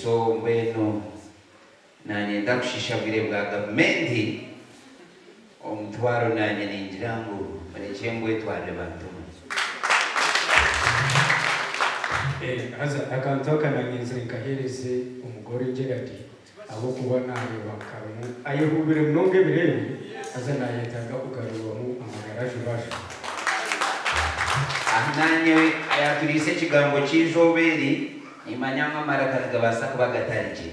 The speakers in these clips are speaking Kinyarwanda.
So mbeno nanye ndakushisha vile bwa gavumenti omutwaro nanye ninjirangu balechengwe twale bantu haza akantoka nanyinze nkahereze umugore Gerard abo kubona ayo bakarumu ayihubire mnonge birebe haza nayetaga kugaruwamu amagaraje basho nanye ayaturise kigambo cy'ijoberi imanyama marakanga basaka bagatarije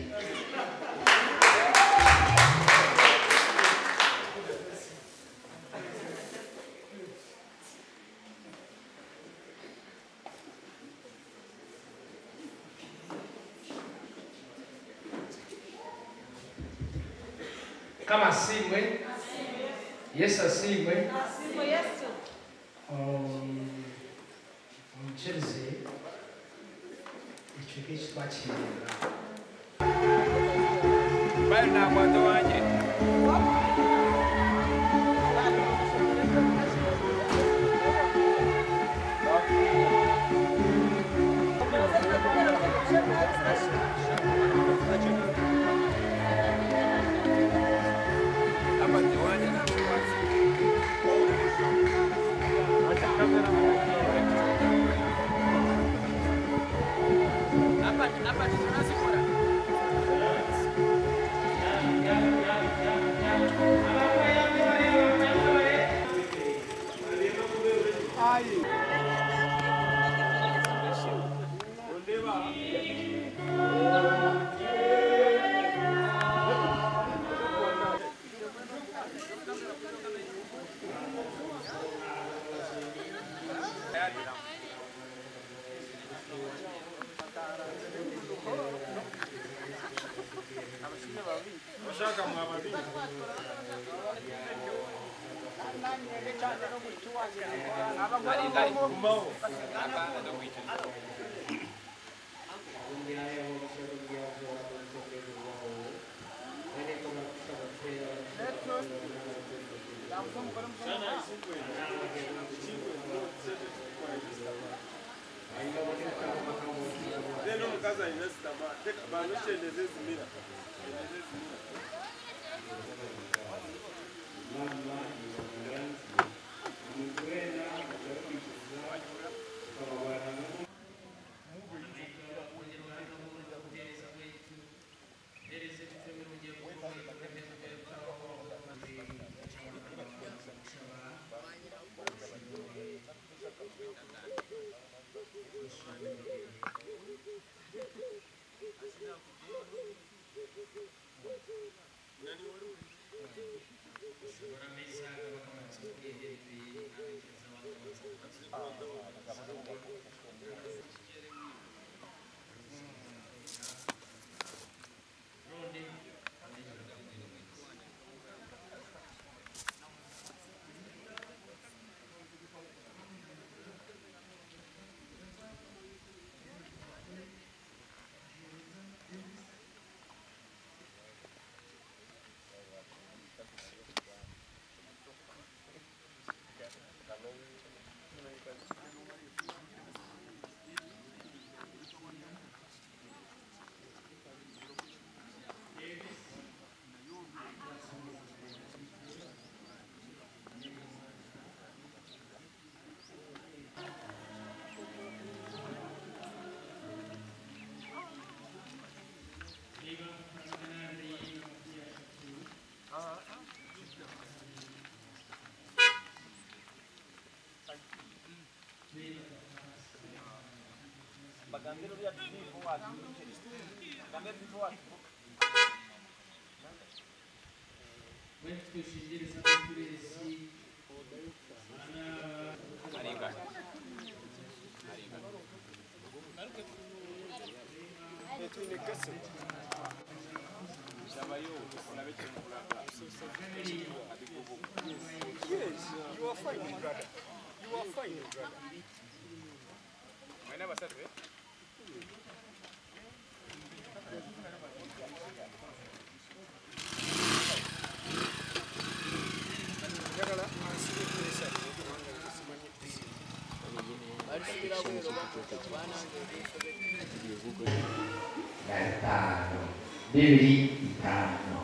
kama simwe Yesu asimwe Yesu Chelsea ichukisha twachira bali na mwanzo wanje Yes, you are fine, brother. You are fine, brother. I never said it. Gatano, bibiri itano.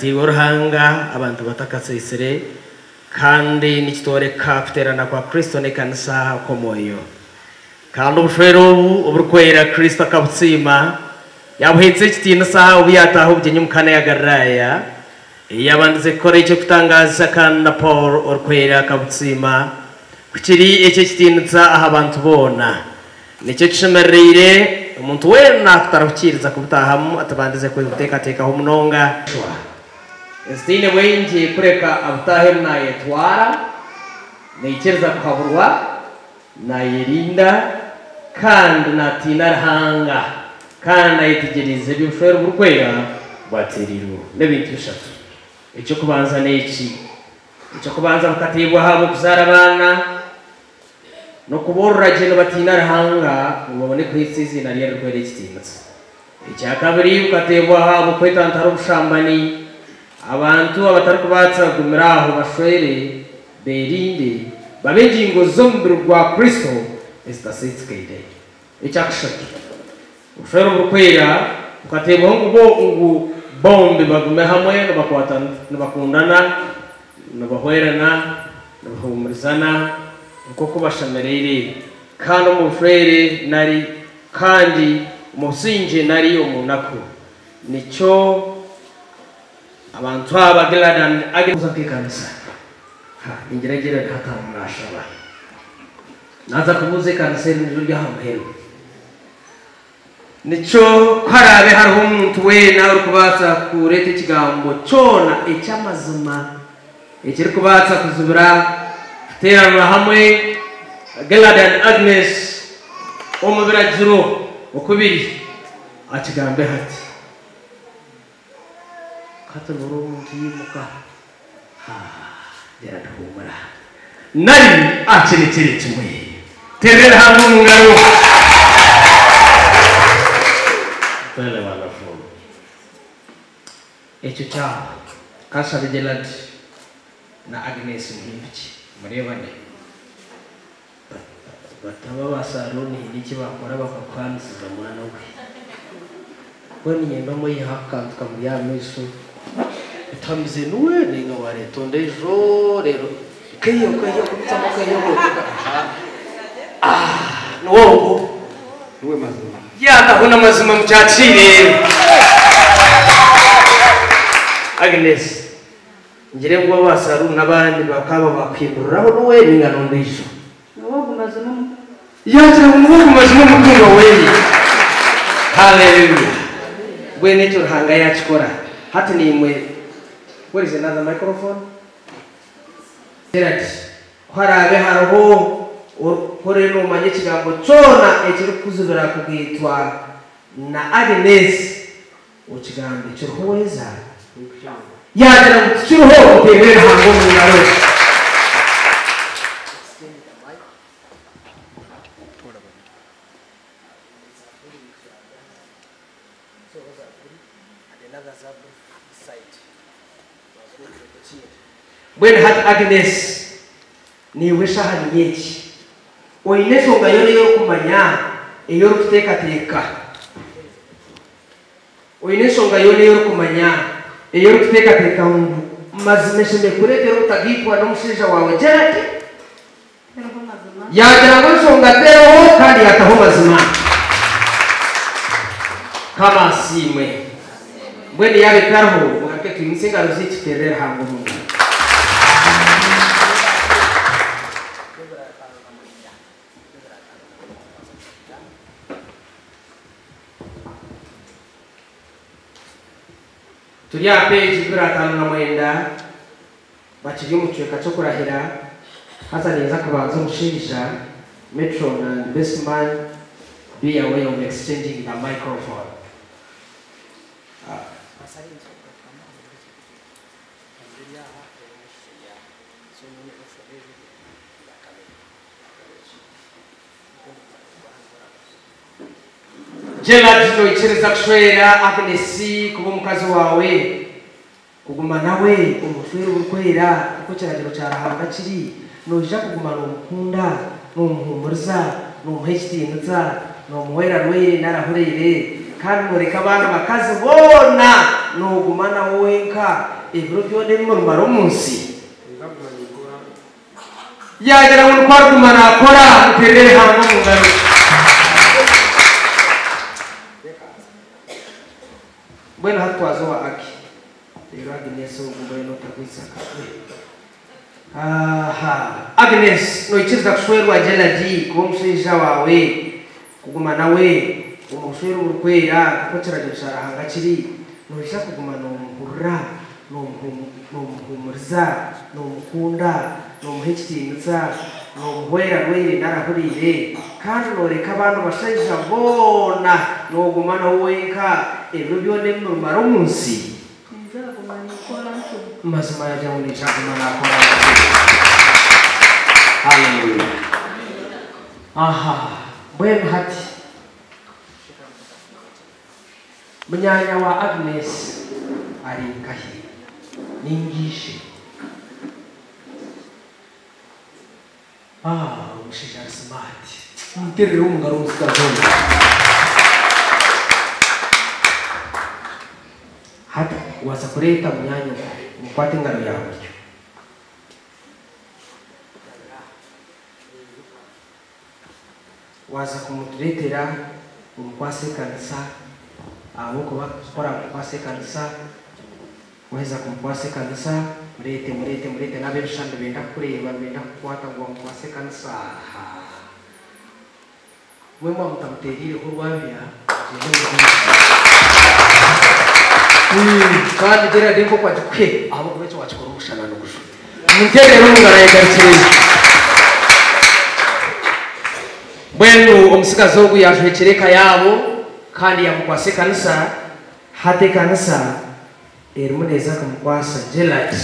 Uruhanga abantu batakasesere kandi nikitoreka kuterana kwa Kristo nekanisa komoyo kandi ubushwero uburkwera Kristo akabutsima yabuhetse kitina saha ubiyataho ubyenyumukana yagaraya yabanze kore icyo kutangaza kandi na Paul urkwera akabutsima kukiri icyo kitinza aha abantu bona nicyo kishemerere umuntu wena kutarukiriza kubutahamu atabandize kwiteka ho munonga Estine wengi kureka abutahe na yetwara neichereza kuhaburwa na yirinda kandi natinarhanga kandi ayitegereze byushwera uburkwera bateriro n'ibintu bishatu icyo kubanza n'iki icyo kubanza bakatibwa habo kuzara abana no kuborora geno batinarhanga ubone kwisizi na rero rwere kitinza icya kabiri ukatibwa habo kwetantara ubushambani abantu abatari kubatsa gumiraho bashwere berinde babengingo zombru rwa Kristo estasitskede icyakshaki ushwere urukwera ukatebwa ngo bombe bagume hamwe bakundana n'abahwerana n'abahumurizana uko kubashamerere kandi umushwere nari kandi umusinje nari umunako nicyo abantu abageladan agize kanisa ingeragere hatamunashaba naza kubuze kanisa n'ijuru hamhero nico kwarabe hariho umuntu we nawe kubasa kureta ikigambo cyona ecyamazima ekiri kubatsa kuzubira terana hamwe Geladan Agnes omubiragiro okubiri akigambe hati kata nuru umuntu yimuka yaradahumura nari akinekere kimwe terera hamwe umungaro pele wonderful icyo cyaha kashabe Gelad na Agnes Muhimbi murebane bataba basaroni n'iki bakora bakakwanisiza mwana we boni nyendo mo yihakantuka muri ya miso tamize nuwe ninga ware tonde rero keyo kumitsamo keyo nuwo Nuwe mazima. ndabona amazima mucyacire Agnes ngire ngo basaru nabandi bakaba bakwinduriraho nuwe n'ingano ndisho Nawo mazima yagira umuvugo mazima mutungo weyi. Hallelujah. Bwene cyo hanga yachikora hati ni imwe. Where is another microphone? Gerard harabe haraho kore no manye kigambo cyona ekiri kuzubira kugitwa na Agnes ukigambo cyo hoza yagira mukiriho utebera hango mu ngaro. When had Agnes ni wisha hanyeki oineso ngayone yo kumanya eyo kuteka teka oineso ngayone yo kumanya eyo kuteka teka mazimeshe mekurete rutagitwa no mushinja wawe Gerard yagira ngo songatero kandi yataho mazima kama simwe bweni yabe tarho ngake twinsinga ruziki terera hango mu Tulia page kura tanu na mwenda bachiri muchweka cyo kurahira hasa neza kubanza umushinja Metron and best man be a way of exchanging the microphone. Gerard no ichereza kushwera Agnes kuba mukazi wawe kuguma nawe umutwere urukwera uko cyaragero cyarahanga kiri noja kugumana umukunda no muhumuriza no muhestinza no muwera rwe narahurere kandi mureka abana bakazi bona no gumana wowe nka ibiro byone mu rumaro munsi yagera mu kwagumana akora muterere hango mu ngaro. Bueno hatwazo wa aki Agnes ugumbaye no takwisaka Agnes no ichiza kushwerwa Gerard kuba mushinja wawe kuguma nawe umushwero urukwera ko cyaragishara hanga kiri no isha kuguma no muhurra no muhumuriza no mukunda no muhektinza no muhwera rwe narahurire kandi noreka abantu bashayija bona no gumana wenka ebyo byone mu maro munsi mazima ya jamu ni chakuma nakora. Hallelujah. Aha bwen hati munyanya wa Agnes ari kahi ningishe umushinja smart muterere umugaro musikazo hata waza kureta munyanya mukwate ngaro yawe waza kumuturetera umukwase kanisa abo kuba kora umukwase kanisa weza kumukwase kanisa murete nabe bishande benda kureba benda kwata ngo umukwase kanisa mwemwa mutamuterire kurwabya kandi Gerard ko kwajukwe abo kubecho wachikora umushana no gusho muterere umugara yegarikire bwenu omusikazo ogu yashwekereka yabo kandi yamukwase kanisa hate kanisa erimuneza kumukwasa Gerard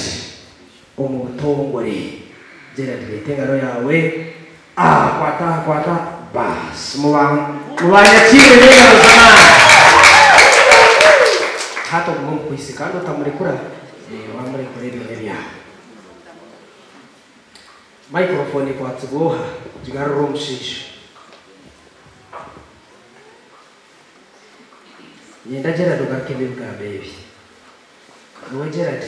omutongore Gerard letengaro yawe kwata bas mubanya chire nega rozana hato kumumkwisi kandi utamurekura wamurekurira ibya microphone kwa tsugoha jigaruro mushisha yenda Gerard ugarkebe bwa baby Nowe Gerard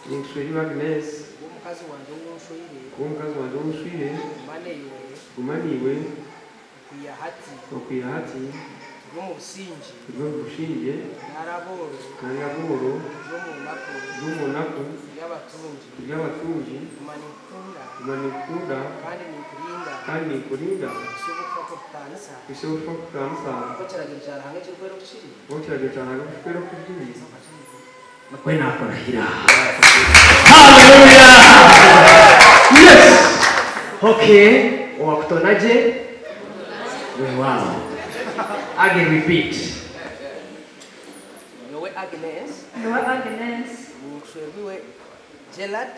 Nixweri Agnes umukazi wanje w'umushwire umaniwe ukwiye hati rw'umusingi rw'ubushinge naraboro kanyaburo rw'umunaku ry'abatunzi manikunda kandi nikurinda bishoboka kutansa ko kiragira cyane hamwe cy'urwero kushiri Nakwe nakurahira. Hallelujah. Yes. Okay. Wakutonaje? Wow. Again repeat. Nowe Agnes Mushwebiwe Gerard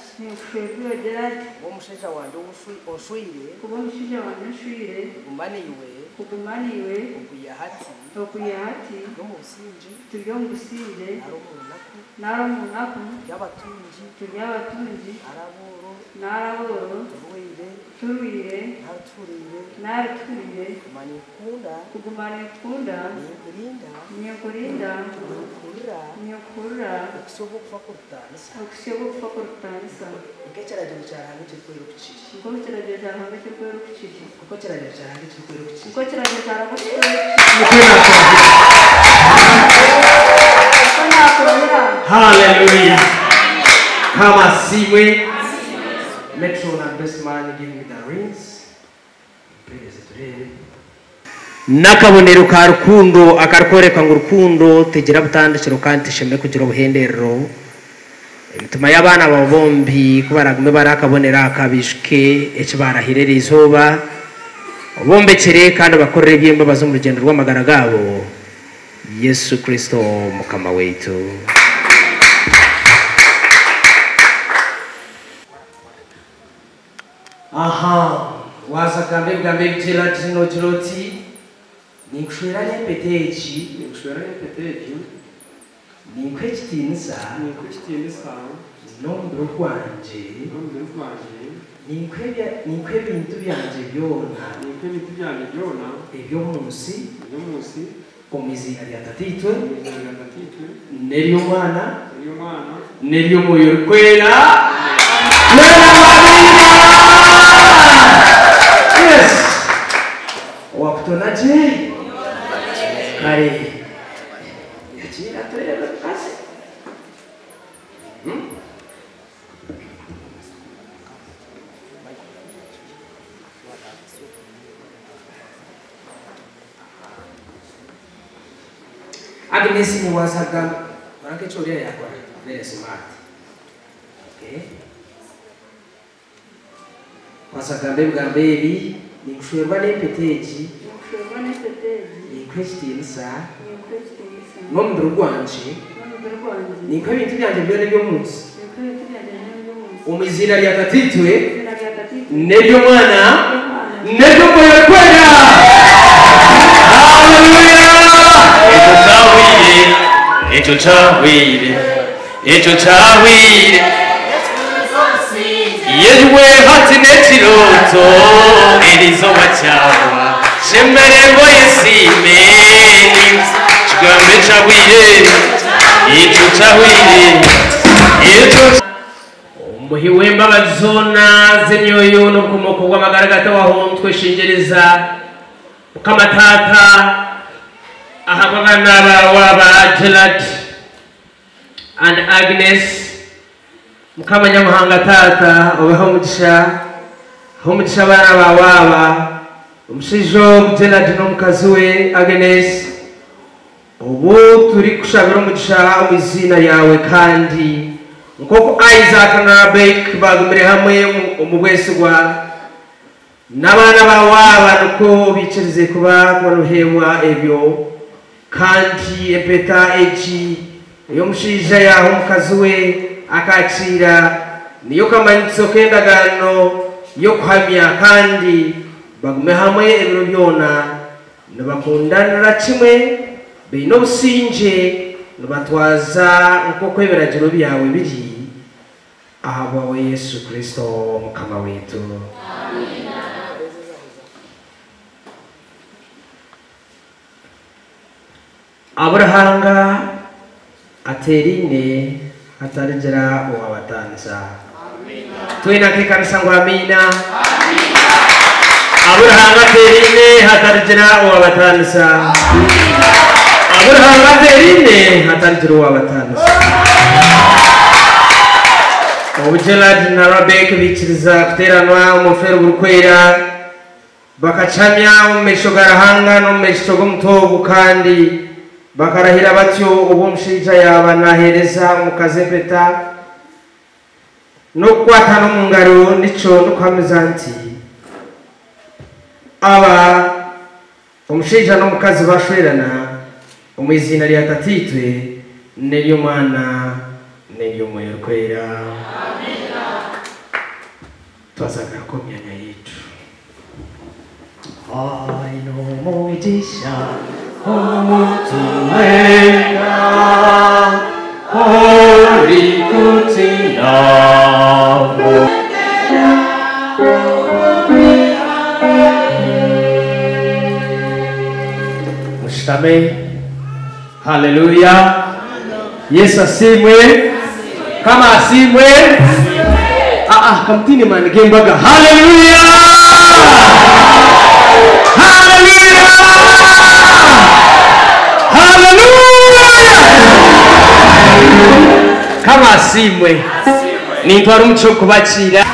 Womusheja wanje oswire Kumaniwe Okuyahati Nomusinji Naromunaku Yabatunji Naraboro Turwire Narturire Kugumanikunda Nyokurinda Okusobokufa kurutanisa Ikekeragira cyane cy'urwero kukishi Hallelujah. Kama siwe. Metron and best man give me the rings. Nakabonero ka rukundo akarkoreka ngo rukundo tegera butandikiro kandi sheme kugira ubuhenderero bituma y'abana ba bombi kubaragume barakabonera akabishike ekibarahirere izoba bombekere kandi bakorere byemba bazo mu rugendo rw'amagara gabo Yesu Kristo mukama wetu. Aha wasakambe gambe Gerard no Jiroti nikushwera nepetechi nikwechitinisa nombe kwanje nikwe bintu byanje byona ebyo munsi komizina lya tatitwe neryo mwana neryo moyo kwera yes wakutonaje kare yakira turebe kasi Agnes ni wasaga manake choria yako very smart. Okay. Wasaga mbebwi ni kushwerwa nepeteji ni Christiansa no mbrugwanje ni kwa bintu byanje byone byo munsi umizina lya tatitwe neryo mwana neryo moyo kwera. Hallelujah. Echo chawire yewe hati netiroto elizoba chawa shemerego yesime chigambe chawire muhiwemba bazona zemyoyo no kumoko gw'amagaragata waho tweshingereza ukamatata ahabana waba Gerard and Agnes mukamanya muhanga tata obeho mugisha bana bawaba umushijo Gerard no mukaziwe Agnes ubu turi kushabira umugisha umizina yawe kandi nkoko Isaac na Beck bagumire hamwe mu bwesugwa n'abana bawaba nuko bicirize kuba baruhewa ebyo kandi epeta eji yo mushija yaho mukaziwe akacira niyo kamanitso kendagano yo kuhamya kandi bagume hamwe ebiro byona nabakundana kimwe bino businje nubatwaza uko kweberagiro byawe biri ahabawe Yesu Kristo mukama wetu. Amen. Abrahanga aterine atarigera uwabatanza. Amen. Tuina kikanisa ngo amina. Amen. Abraham aterine hatarjira uwabatanisa. Abraham aterine hatarjira uwabatanisa. Ubujelad na Rabek bichiriza kuteranwa umufero burukwera bakacamya umesho garahanga no mesho gomtobu kandi bakarahira batyo ubumshija yaba nahereza umukazepeta no kwata no mungaro nico no kwamizanti aba umshija no mukazi bashwerana umwizina lya tatitwe nelyo mwana nelyo moyo kwera. Amina. Twasaka ko myanya yetu aino mugisha umutumena ori kutina mushitame. Haleluya. Yesu asimwe. Kama asimwe kamtini manigembaga. Haleluya. Haleluya. Haleluya. Kama asimwe nintwara umuco kubakira.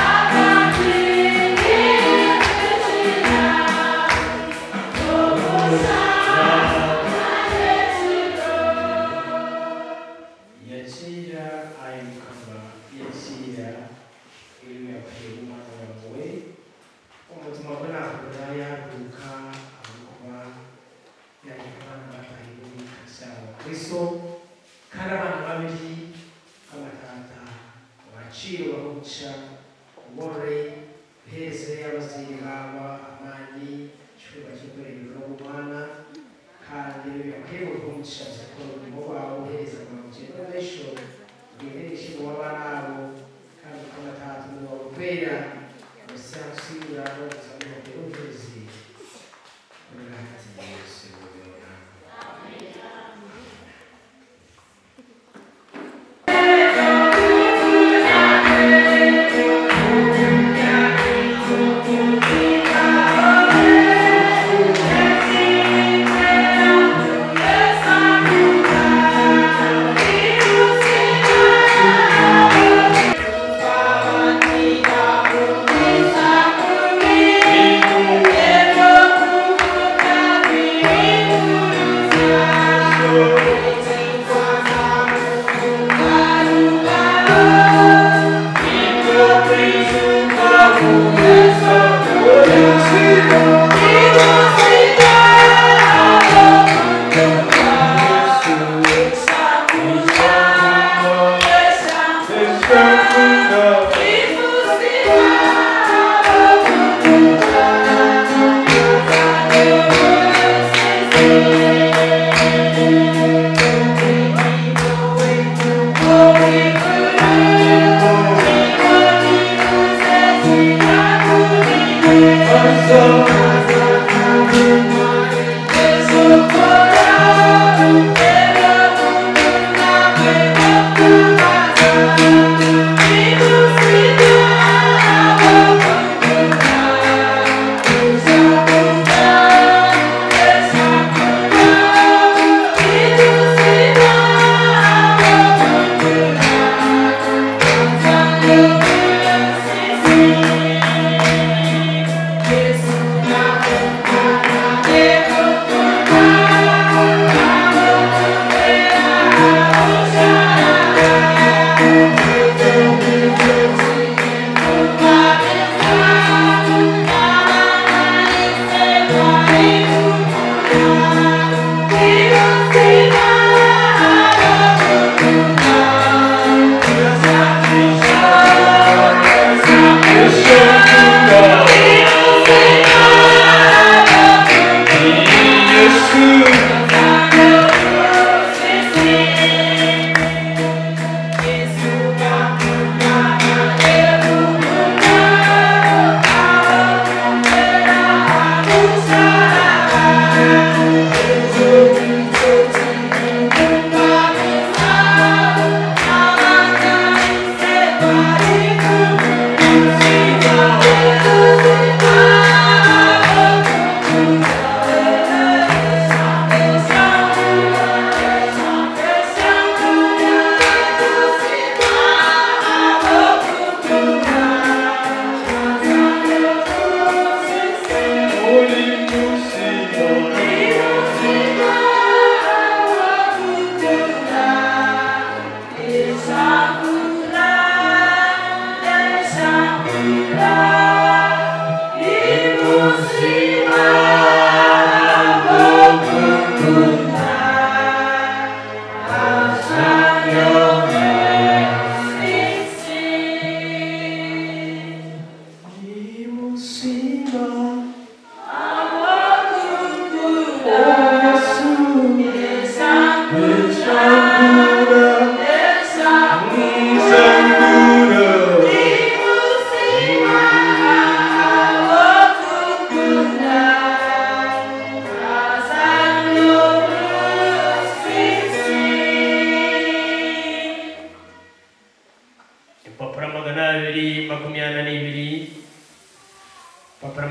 Yeah.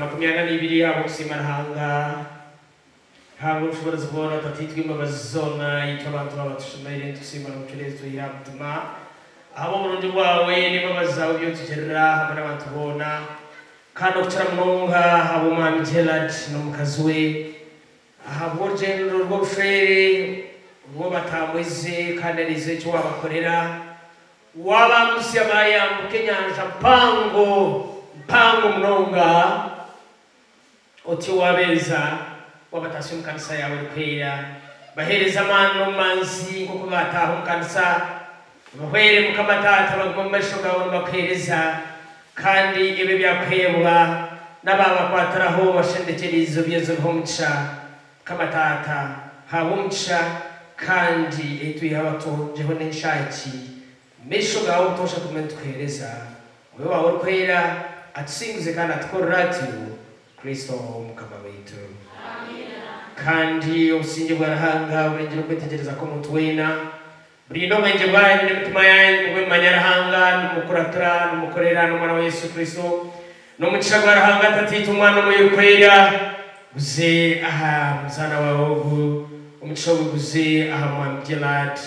makumyabiri abo kusimarahanga habo ushobora kubona tatitwa imbabazi zona yitwa abantu babatushimire tusimara mucurezo yirabutuma abo murundi wawe n'imbabazi zawe byo tugerera hamwe n'abantu bona kandi ucara munonga abo mami Gerard no mukazi we ahabo genero rwo fere rwo batamwize kandi arize cyo wabakorera waba musi abaya mukenyanja pango munonga oti wabeza wabatashye mukanisa yawe kwera bahereza amano manzi ngo bataha mukanisa bahwere mukamatata bagomesho gawo bakwereza kandi ibe byakwebwa nababa kwataraho bashendekerizo byezo homcha kamatata habumcha kandi etu yabato jehone nshaki mesho gawo tosha kumentwereza wewe wawe kwera atusinguze kandi atkorati Kristo mukama wetu kandi usinge bwarahanga urengero kwitegereza ko muntu wena burindo mwenje bwaye n'imitima yanyu mwe manyarahanga n'umukuratura n'umukorera n'umwana wa Yesu Kristo no mucisha bwarahanga tatita umwana mu yukwera uze aha muzana wawo umucisha uguze aha mu Gerard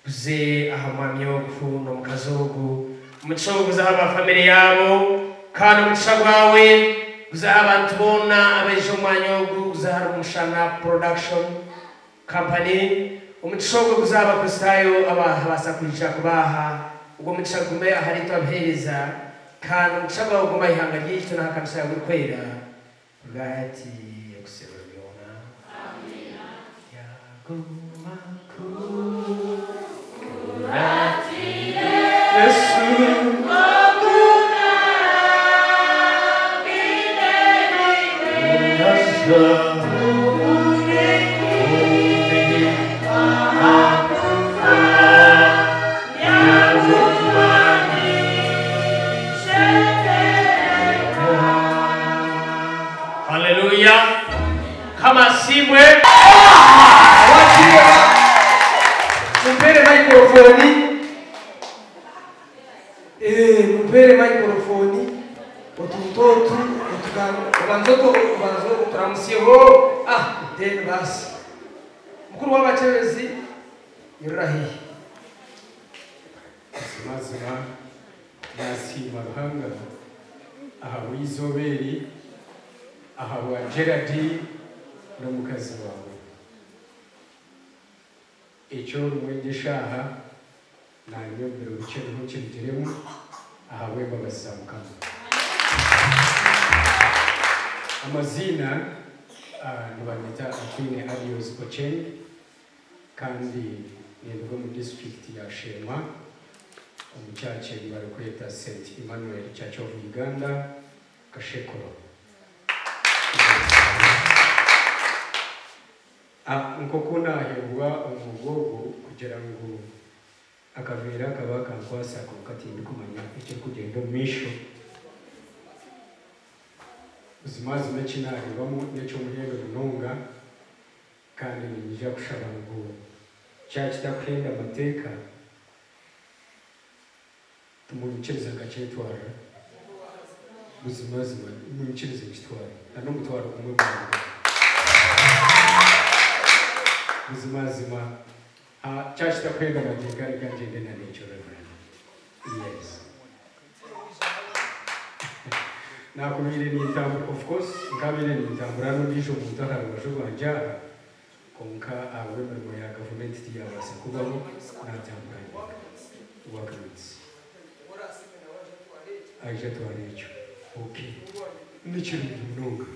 uze aha mu Myoku no mukazogu umucisha uguze aha family yabo kandi umucisha bwawe uzaha abantu bona abejo mwanyogu uzaha umushana production company umucishogo kuzaba kustayo abasa kulisha kubaha ubwo mucishagume ahari twabhereza kandi umucishago ugomba ihanga ry'icyo na kanisa yawe kwera gati yakuseberona amina yaguma kurati Yesu Hallelujah. Kama simwe wachia mpere microphone mpere microphone ututotu ubanzoto turamusiho then basi mukuru w'abacebezi yurahiye mazima yasima ruhanga aha wizoberi aha wa Gerard no mukazi wawe icyo rumwengeshaha nanyombere uruce ntukirugiremo aha wemba basamukana amazina nubanyita Atwine Arios Ocheng kandi nibwo mu district ya Shema umucace bari kwita St Emmanuel Church of Uganda Kashekoro nko kunahirwa umugogo kugira ngo akavera kabaka kwasa ko katindi kumanya icyo kugenda misho uzimazi mecinari bamu n'icyo muhero runonga kandi nijya kushaba ngo cyaci takwenda amateka tumubicereza gacetwara uzimazi mubicereza gitwara no mutwara kumwe uzimazima cyaci takwenda amateka ikagende na nature yes nakubire ni intambu of course ngabire ni intambu rano bisho mutahara bajubanja konka awe mu ya government tiyabasa kubaho natambanye wakamits aje twarecho okay ni chiri mnonga